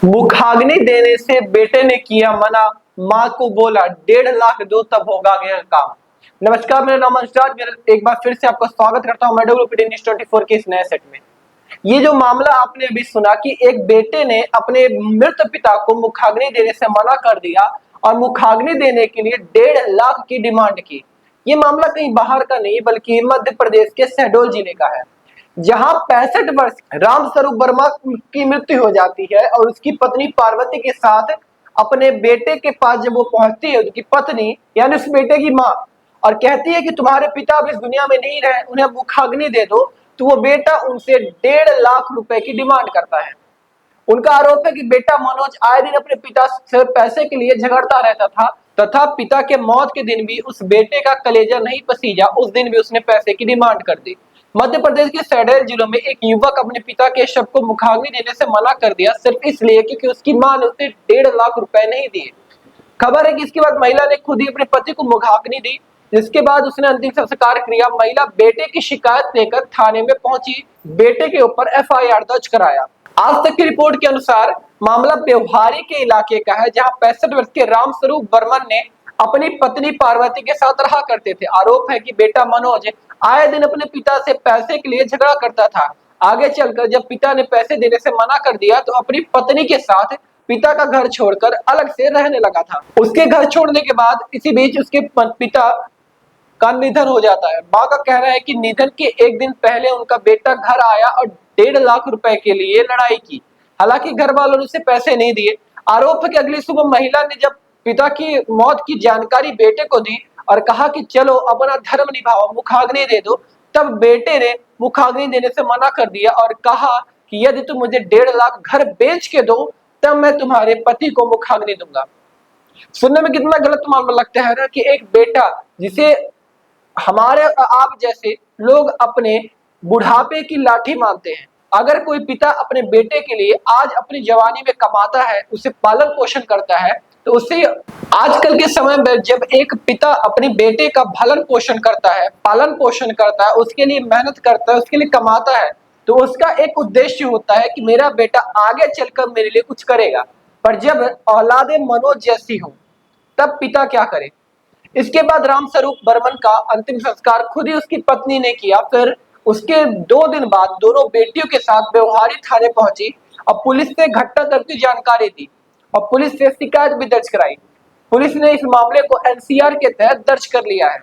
मुखाग्नि देने से बेटे ने किया मना, मां को बोला 1.5 लाख दो तब होगा यह काम। नमस्कार, मेरा नाम अंशराज, मेरा एक बार फिर से आपका स्वागत करता हूं मैं WPD न्यूज़ 24 के इस नए सेट में। ये जो मामला आपने अभी सुना कि एक बेटे ने अपने मृत पिता को मुखाग्नि देने से मना कर दिया और मुखाग्नि देने के लिए 1.5 लाख की डिमांड की। ये मामला कहीं बाहर का नहीं बल्कि मध्य प्रदेश के शहडोल जिले का है, जहां 65 वर्ष रामस्वरूप वर्मा की मृत्यु हो जाती है और उसकी पत्नी पार्वती के साथ अपने बेटे के पास जब वो पहुंचती है, उनकी पत्नी यानी उस बेटे की मां, और कहती है कि तुम्हारे पिता अब इस दुनिया में नहीं रहे, उन्हें मुखाग्नि दे दो, तो वो बेटा उनसे 1.5 लाख रुपए की डिमांड करता है। उनका आरोप है कि बेटा मनोज आए दिन अपने पिता से पैसे के लिए झगड़ता रहता था तथा पिता के मौत के दिन भी उस बेटे का कलेजा नहीं पसीजा, उस दिन भी उसने पैसे की डिमांड कर दी। मध्य प्रदेश के सैडेल जिलों में एक युवक अपने पिता के शव को मुखाग्नि देने से मना कर दिया सिर्फ इसलिए क्योंकि उसकी मां ने उसे 1.5 लाख रुपए नहीं दिए। खबर है कि इसके बाद महिला ने खुद ही अपने पति को मुखाग्नि दी, जिसके बाद उसने अंतिम संस्कार किया। महिला बेटे की शिकायत लेकर थाने में पहुंची, बेटे के ऊपर FIR दर्ज कराया। आज तक की रिपोर्ट के अनुसार मामला व्यवहारी के इलाके का है, जहां 65 वर्ष के रामस्वरूप बर्मन ने अपनी पत्नी पार्वती के साथ रहा करते थे। आरोप है कि बेटा मनोज आए दिन अपने पिता से पैसे के लिए झगड़ा करता था। आगे चलकर जब पिता ने पैसे देने से मना कर दिया तो अपनी पत्नी के साथ पिता का घर छोड़कर अलग से रहने लगा था। उसके घर छोड़ने के बाद इसी बीच उसके पिता का निधन हो जाता है। मां का कहना है कि निधन के एक दिन पहले उनका बेटा घर आया और 1.5 लाख रुपए के लिए लड़ाई की। हालांकि घर वालों ने उसे पैसे नहीं दिए। आरोप है कि अगली सुबह महिला ने जब पिता की मौत की जानकारी बेटे को दी और कहा कि चलो अपना धर्म निभाओ, मुखाग्नि दे दो, तब बेटे ने मुखाग्नि देने से मना कर दिया और कहा कि यदि तुम मुझे 1.5 लाख घर बेच के दो तब मैं तुम्हारे पति को मुखाग्नि दूंगा। सुनने में कितना गलत मामला लगता है ना कि एक बेटा जिसे हमारे आप जैसे लोग अपने बुढ़ापे की लाठी मानते हैं, अगर कोई पिता अपने बेटे के लिए आज अपनी जवानी में कमाता है, उसे पालन पोषण करता है, तो उसे आजकल के समय में जब एक पिता अपने बेटे का भलन पोषण करता है, पालन पोषण करता है, उसके लिए मेहनत करता है, उसके लिए कमाता है, तो उसका एक उद्देश्य होता है कि मेरा बेटा आगे चलकर मेरे लिए कुछ करेगा। पर जब औलादे मनोज जैसी हो, तब पिता क्या करे। इसके बाद रामस्वरूप बर्मन का अंतिम संस्कार खुद ही उसकी पत्नी ने किया। फिर उसके 2 दिन बाद दोनों बेटियों के साथ व्यवहारी थाने पहुंची और पुलिस ने घटनाक्रम की जानकारी दी और पुलिस से शिकायत भी दर्ज कराई। पुलिस ने इस मामले को NCR के तहत दर्ज कर लिया है।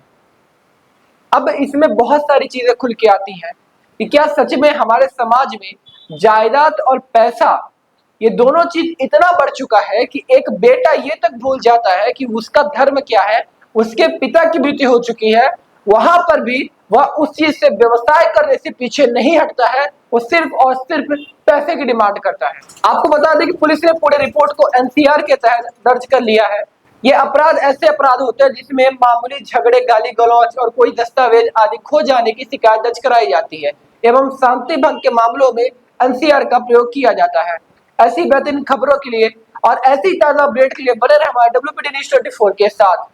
अब इसमें बहुत सारी चीजें खुल के आती हैं कि क्या सच में हमारे समाज में जायदाद और पैसा, ये दोनों चीज इतना बढ़ चुका है कि एक बेटा ये तक भूल जाता है कि उसका धर्म क्या है। उसके पिता की मृत्यु हो चुकी है, वहां पर भी वह उस चीज से व्यवसाय करने से पीछे नहीं हटता है, वो सिर्फ और सिर्फ पैसे की डिमांड करता है। आपको बता दें कि पुलिस ने पूरे रिपोर्ट को NCR के तहत दर्ज कर लिया है। ये अपराध ऐसे अपराध होते हैं जिसमें मामूली झगड़े, गाली गलौज और कोई दस्तावेज आदि खो जाने की शिकायत दर्ज कराई जाती है एवं शांति भंग के मामलों में NCR का प्रयोग किया जाता है। ऐसी बेहतरीन खबरों के लिए और ऐसी ताजा अपडेट के लिए बने रहे हमारे WPD न्यूज़ 24 के साथ।